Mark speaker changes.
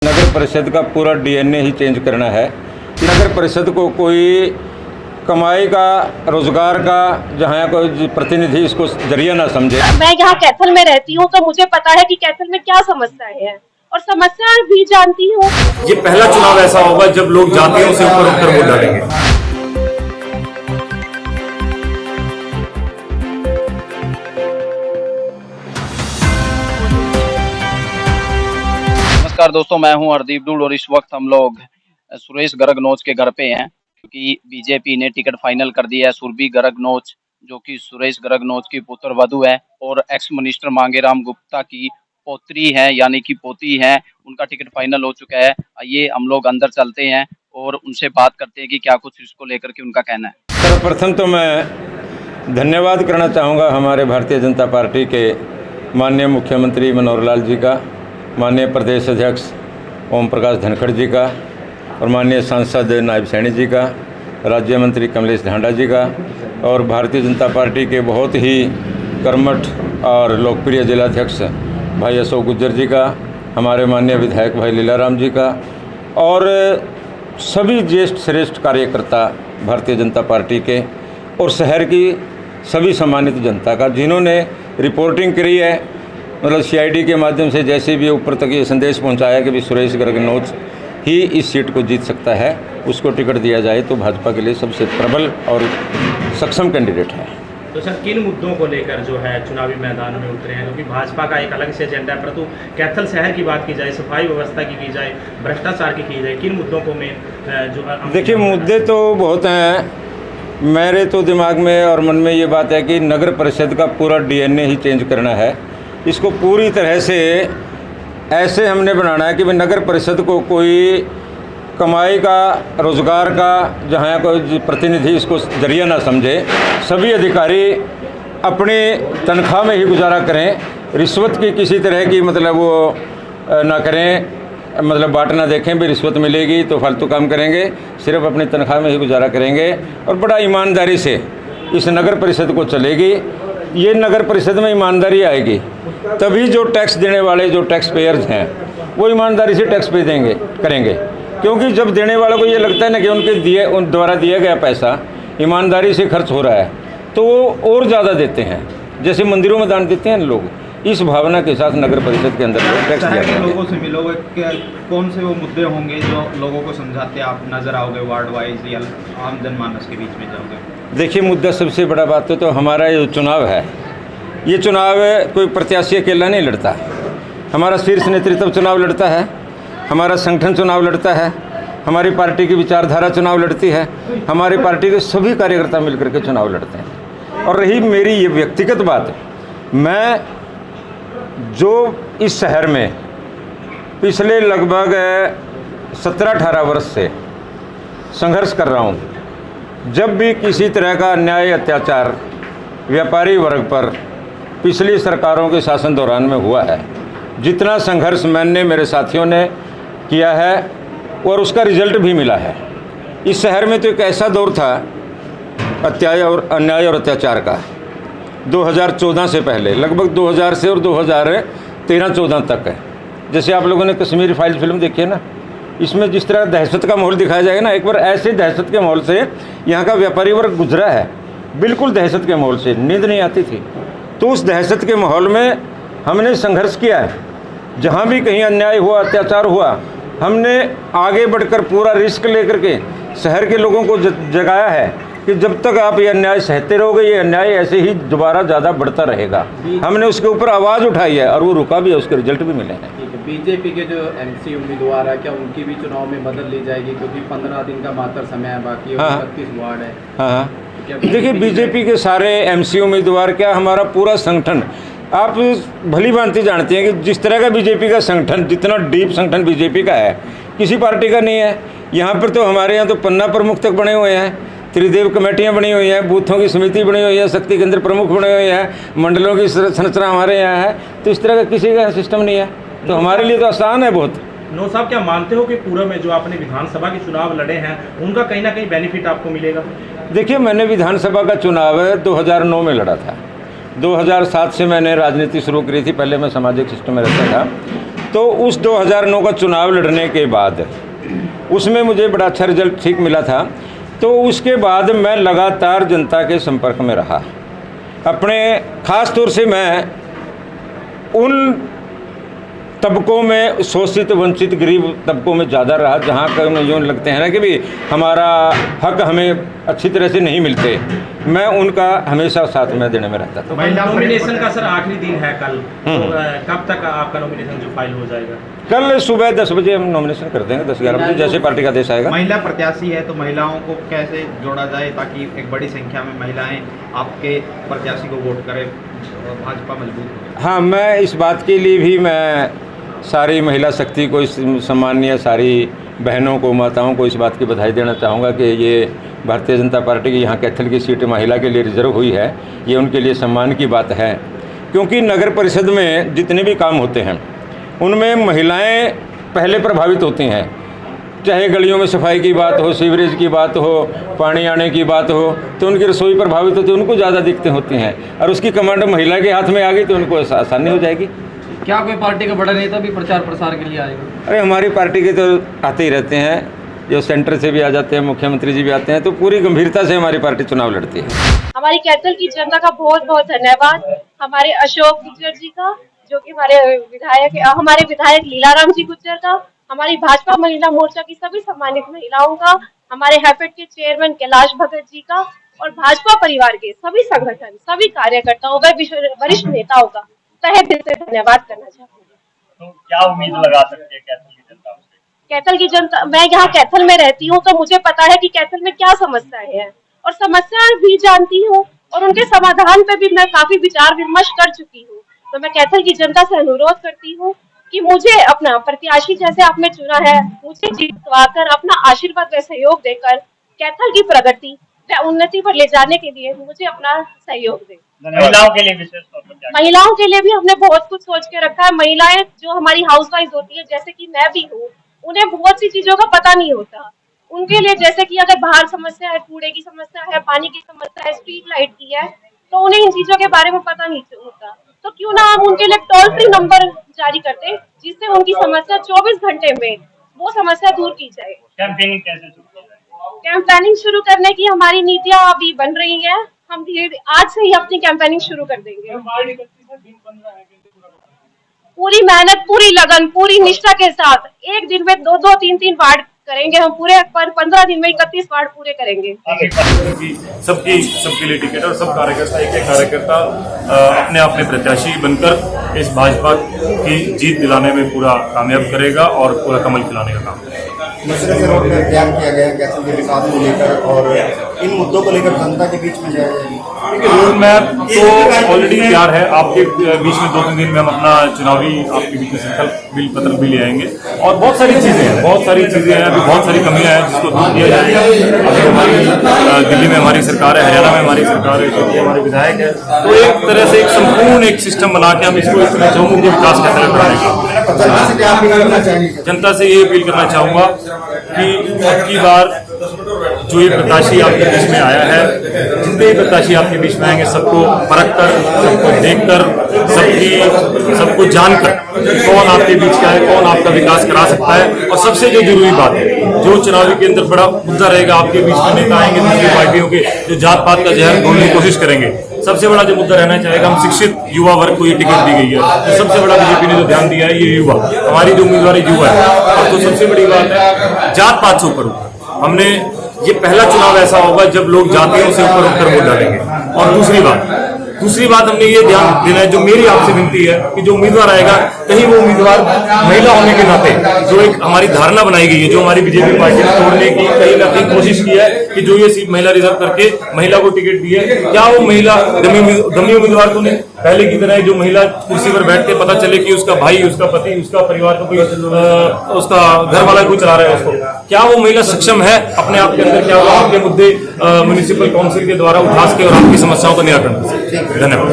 Speaker 1: नगर परिषद का पूरा डीएनए ही चेंज करना है। नगर परिषद को कोई कमाई का, रोजगार का, जहाँ कोई प्रतिनिधि इसको जरिया ना समझे।
Speaker 2: मैं यहाँ कैथल में रहती हूँ तो मुझे पता है कि कैथल में क्या समस्याएं हैं और समस्याएं भी जानती हूँ।
Speaker 3: ये पहला चुनाव ऐसा होगा जब लोग जातियों से ऊपर उठकर वोट डालेंगे।
Speaker 4: नमस्कार दोस्तों, मैं हूं हरदीप दूल और इस वक्त हम लोग सुरेश गरगनोच के घर पे हैं क्योंकि बीजेपी ने टिकट फाइनल कर दिया है। सुरभि गरगनोच जो कि सुरेश गरगनोच की पुत्र वधू है और एक्स मिनिस्टर मांगेराम गुप्ता की पोत्री है यानी कि पोती है, उनका टिकट फाइनल हो चुका है। आइए हम लोग अंदर चलते हैं और उनसे बात करते हैं कि क्या कुछ इसको लेकर के उनका कहना है।
Speaker 1: सर्वप्रथम तो मैं धन्यवाद करना चाहूँगा हमारे भारतीय जनता पार्टी के माननीय मुख्यमंत्री मनोहर लाल जी का, माननीय प्रदेश अध्यक्ष ओम प्रकाश धनखड़ जी का और माननीय सांसद नायब सैनी जी का, राज्य मंत्री कमलेश ढांडा जी का और भारतीय जनता पार्टी के बहुत ही कर्मठ और लोकप्रिय जिलाध्यक्ष भाई अशोक गुज्जर जी का, हमारे माननीय विधायक भाई लीलाराम जी का और सभी ज्येष्ठ श्रेष्ठ कार्यकर्ता भारतीय जनता पार्टी के और शहर की सभी सम्मानित जनता का, जिन्होंने रिपोर्टिंग करी है। मतलब सीआईडी के माध्यम से जैसे भी ऊपर तक ये संदेश पहुंचाया कि भी सुरेश गरगनोच ही इस सीट को जीत सकता है, उसको टिकट दिया जाए तो भाजपा के लिए सबसे प्रबल और सक्षम कैंडिडेट है।
Speaker 5: तो सर, किन मुद्दों को लेकर जो है चुनावी मैदान में उतरे हैं? क्योंकि भाजपा का एक अलग से एजेंडा है, परंतु कैथल शहर की बात की जाए, सफाई व्यवस्था की जाए, भ्रष्टाचार की जाए, किन मुद्दों को में जो
Speaker 1: देखिए, मुद्दे तो बहुत हैं। मेरे तो दिमाग में और मन में ये बात है कि नगर परिषद का पूरा डीएनए ही चेंज करना है। इसको पूरी तरह से ऐसे हमने बनाना है कि भाई नगर परिषद को कोई कमाई का, रोजगार का, जहाँ कोई प्रतिनिधि इसको जरिया ना समझे। सभी अधिकारी अपनी तनख्वाह में ही गुजारा करें, रिश्वत की किसी तरह की मतलब वो ना करें, मतलब बाट ना देखें भी रिश्वत मिलेगी तो फालतू काम करेंगे, सिर्फ अपनी तनख्वाह में ही गुजारा करेंगे और बड़ा ईमानदारी से इस नगर परिषद को चलेगी। ये नगर परिषद में ईमानदारी आएगी तभी जो टैक्स देने वाले जो टैक्स पेयर्स हैं वो ईमानदारी से टैक्स पे देंगे करेंगे, क्योंकि जब देने वालों को ये लगता है ना कि उन द्वारा दिया गया पैसा ईमानदारी से खर्च हो रहा है तो वो और ज़्यादा देते हैं। जैसे मंदिरों में दान देते हैं लोग, इस भावना के साथ नगर परिषद के अंदर टैक्स दिया जाएगा।
Speaker 6: लोगों से मिलोगे, कौन से वो मुद्दे होंगे जो लोगों को समझाते आप नजर आओगे वार्ड वाइज या आम जनमानस के बीच में जाओगे? देखिए,
Speaker 1: मुद्दा सबसे बड़ा बात तो हमारा ये चुनाव है, ये चुनाव कोई प्रत्याशी अकेला नहीं लड़ता। हमारा शीर्ष नेतृत्व चुनाव लड़ता है, हमारा संगठन चुनाव लड़ता है, हमारी पार्टी की विचारधारा चुनाव लड़ती है, हमारी पार्टी के सभी कार्यकर्ता मिलकर के चुनाव लड़ते हैं। और रही मेरी ये व्यक्तिगत बात, मैं जो इस शहर में पिछले लगभग 17-18 वर्ष से संघर्ष कर रहा हूँ, जब भी किसी तरह का अन्याय, अत्याचार व्यापारी वर्ग पर पिछली सरकारों के शासन दौरान में हुआ है, जितना संघर्ष मैंने, मेरे साथियों ने किया है और उसका रिजल्ट भी मिला है। इस शहर में तो एक ऐसा दौर था अन्याय और अत्याचार का 2014 से पहले, लगभग 2000 से और 2013-14 तक है। जैसे आप लोगों ने कश्मीर फाइल फिल्म देखी है ना, इसमें जिस तरह दहशत का माहौल दिखाया जाएगा ना, एक बार ऐसे दहशत के माहौल से यहाँ का व्यापारी वर्ग गुजरा है, बिल्कुल दहशत के माहौल से, नींद नहीं आती थी। तो उस दहशत के माहौल में हमने संघर्ष किया है। जहाँ भी कहीं अन्याय हुआ, अत्याचार हुआ, हमने आगे बढ़कर पूरा रिस्क लेकर के शहर के लोगों को जगाया है कि जब तक आप ये अन्याय सहते रहोगे, ये अन्याय ऐसे ही दोबारा ज़्यादा बढ़ता रहेगा। हमने उसके ऊपर आवाज़ उठाई है और वो रुका भी है, उसके रिजल्ट भी मिले हैं।
Speaker 7: बीजेपी के जो एमसी उम्मीदवार है, क्या उनकी भी चुनाव में मदद ली जाएगी? क्योंकि 15 दिन का मात्र समय है, बाकी 32 वार्ड है।
Speaker 1: हाँ, देखिए, बीजेपी के सारे एमसी उम्मीदवार क्या, हमारा पूरा संगठन, आप भली भांति जानते हैं कि जिस तरह का बीजेपी का संगठन, जितना डीप संगठन बीजेपी का है, किसी पार्टी का नहीं है। यहाँ पर तो हमारे यहाँ तो पन्ना प्रमुख तक बने हुए हैं, त्रिदेव कमेटियाँ बनी हुई हैं, बूथों की समिति बनी हुई है, शक्ति केंद्र प्रमुख बने हुए हैं, मंडलों की संरचना हमारे यहाँ है। तो इस तरह का किसी का सिस्टम नहीं है, तो हमारे लिए तो आसान है बहुत।
Speaker 5: नो साहब, क्या मानते हो कि पूर्व में जो आपने विधानसभा के चुनाव लड़े हैं उनका कहीं ना कहीं बेनिफिट आपको मिलेगा?
Speaker 1: देखिए, मैंने विधानसभा का चुनाव 2009 में लड़ा था। 2007 से मैंने राजनीति शुरू करी थी। पहले मैं सामाजिक सिस्टम में रहता था तो उस 2009 का चुनाव लड़ने के बाद उसमें मुझे बड़ा अच्छा रिजल्ट ठीक मिला था। तो उसके बाद मैं लगातार जनता के संपर्क में रहा। अपने ख़ास तौर से मैं उन तबकों में, शोषित वंचित गरीब तबकों में ज़्यादा रहा जहाँ का यूँ लगते हैं ना कि भी हमारा हक हमें अच्छी तरह से नहीं मिलते, मैं उनका हमेशा साथ में देने में रहता था।
Speaker 5: नॉमिनेशन का सर आखिरी दिन है कल, तो कब तक आपका नॉमिनेशन जो फाइल हो जाएगा?
Speaker 1: कल सुबह 10 बजे हम नॉमिनेशन कर देंगे, 10-11 बजे, जैसे पार्टी का आदेश आएगा।
Speaker 6: महिला प्रत्याशी है तो महिलाओं को कैसे जोड़ा जाए ताकि एक बड़ी संख्या में महिलाएं आपके प्रत्याशी को वोट करें, भाजपा मजबूत हो?
Speaker 1: हाँ, मैं इस बात के लिए भी मैं सारी महिला शक्ति को, इस सम्मानीय सारी बहनों को, माताओं को इस बात की बधाई देना चाहूँगा कि ये भारतीय जनता पार्टी की यहाँ कैथल की सीट महिला के लिए रिजर्व हुई है। ये उनके लिए सम्मान की बात है, क्योंकि नगर परिषद में जितने भी काम होते हैं उनमें महिलाएं पहले प्रभावित होती हैं। चाहे गलियों में सफाई की बात हो, सीवरेज की बात हो, पानी आने की बात हो, तो उनकी रसोई प्रभावित होती है, उनको ज़्यादा दिक्कतें होती हैं। और उसकी कमांड महिला के हाथ में आ गई तो उनको आसानी हो जाएगी।
Speaker 7: क्या कोई पार्टी का बड़ा नेता भी प्रचार प्रसार के लिए आएगा?
Speaker 1: अरे हमारी पार्टी के तो आते ही रहते हैं, जो सेंटर से भी आ जाते हैं, मुख्यमंत्री जी भी आते हैं, तो पूरी गंभीरता से हमारी पार्टी चुनाव लड़ती है।
Speaker 2: हमारी कैथल की जनता का बहुत बहुत धन्यवाद। हमारे अशोक गुज्जर जी का, जो कि हमारे विधायक लीलाराम जी गुज्जर का, हमारी भाजपा महिला मोर्चा की सभी सम्मानित महिलाओं का, हमारे हैफेड के चेयरमैन कैलाश भगत जी का, और भाजपा परिवार के सभी संगठन, सभी कार्यकर्ताओं व वरिष्ठ नेताओं का तहे दिल से धन्यवाद करना चाहूँगी।
Speaker 5: तो क्या उम्मीद लगा सकते हैं कैथल की जनता से?
Speaker 2: कैथल की जनता, मैं यहाँ कैथल में रहती हूँ तो मुझे पता है कि कैथल में क्या समस्याएं हैं, और समस्याएं भी जानती हूँ, और उनके समाधान पे भी मैं काफी विचार विमर्श कर चुकी हूँ। तो मैं कैथल की जनता से अनुरोध करती हूँ कि मुझे अपना प्रत्याशी जैसे आपने चुना है, मुझे जीतवाकर अपना आशीर्वाद व सहयोग देकर कैथल की प्रगति व उन्नति पर ले जाने के लिए मुझे अपना सहयोग दें।
Speaker 5: महिलाओं के लिए विशेष तौर पर क्या?
Speaker 2: महिलाओं के लिए भी हमने बहुत कुछ सोच के रखा है। महिलाएं जो हमारी हाउसवाइफ होती है, जैसे कि मैं भी हूँ, उन्हें बहुत सी चीजों का पता नहीं होता। उनके लिए जैसे कि अगर बाहर समस्या है, कूड़े की समस्या है, पानी की समस्या है, स्ट्रीट लाइट की है, तो उन्हें इन चीजों के बारे में पता नहीं होता। तो क्यों ना हम उनके लिए टोल फ्री नंबर जारी करते, जिससे उनकी समस्या 24 घंटे में वो समस्या दूर की जाए।
Speaker 5: कैंपेनिंग कैसे शुरू की जाए?
Speaker 2: कैंपेनिंग शुरू करने की हमारी नीतियां अभी बन रही है। हम धीरे आज से ही अपनी कैंपेनिंग शुरू कर देंगे। पूरी मेहनत, पूरी लगन, पूरी निष्ठा के साथ एक दिन में 2-2, 3-3 वार्ड करेंगे हम पूरे, पर 15 दिन में 31 वार्ड पूरे करेंगे।
Speaker 3: सबके लिए टिकट और सब कार्यकर्ता, एक कार्यकर्ता अपने आप में प्रत्याशी बनकर इस भाजपा की जीत दिलाने में पूरा कामयाब करेगा और पूरा कमल खिलाने का काम करेगा।
Speaker 8: दूसरे से रोड में बयान किया गया कैथल के विकास को लेकर और इन मुद्दों को लेकर जनता के बीच में जाएगी।
Speaker 3: रोड मैप तो ऑलरेडी तैयार है, आपके बीच में 2-3 दिन में हम अपना चुनावी आपके बीच में संकल्प बिल पत्र भी ले आएंगे। और बहुत सारी चीजें हैं, अभी बहुत सारी कमियां हैं जिसको दूर किया जाएगा। अभी हमारी दिल्ली में हमारी सरकार है, हरियाणा में हमारी सरकार है, जो हमारे विधायक है, तो एक तरह से एक संपूर्ण एक सिस्टम बना के हम इसको एक चौमुखी विकास का तरह बढ़ाएंगे। जनता से ये अपील करना चाहूंगा कि अब की बार जो ये प्रत्याशी आपके बीच में आया है, जितने भी प्रत्याशी आपके बीच में आएंगे, सबको परख कर, सबको देख कर, सबको जानकर कौन आपके बीच का है, कौन आपका विकास करा सकता है। और सबसे जो जरूरी बात है, जो चुनावी के अंदर बड़ा मुद्दा रहेगा, आपके बीच में नेता आएंगे दूसरी पार्टियों के, जो जात पात का जहर ढूंढने की कोशिश करेंगे। सबसे बड़ा जो मुद्दा रहना चाहेगा, हम शिक्षित युवा वर्ग को ये टिकट दी गई है, तो सबसे बड़ा बीजेपी ने जो ध्यान दिया है ये युवा, हमारी जो उम्मीदवार युवा है। और तो सबसे बड़ी बात है, जात पात से ऊपर हमने ये पहला चुनाव ऐसा होगा जब लोग जातियों से ऊपर उठकर वोट डालेंगे। और दूसरी बात हमने ये ध्यान देना है, जो मेरी आपसे विनती है कि जो उम्मीदवार आएगा, कहीं वो उम्मीदवार महिला होने के नाते जो एक हमारी धारणा बनाई गई है, जो हमारी बीजेपी पार्टी ने तोड़ने की कहीं ना कहीं कोशिश की है कि जो ये सीट महिला रिजर्व करके महिला को टिकट दी है, क्या वो महिला दमी उम्मीदवार तो नहीं, पहले की तरह जो महिला कुर्सी पर बैठ के पता चले कि उसका भाई, उसका पति, उसका परिवार का कोई उसका घर वाला कोई चला रहा है उसको, क्या वो महिला सक्षम है अपने आप के अंदर, क्या वो आपके मुद्दे म्युनिसिपल काउंसिल के द्वारा उठा के और आपकी समस्याओं का निराकरण कर सकते हैं। धन्यवाद।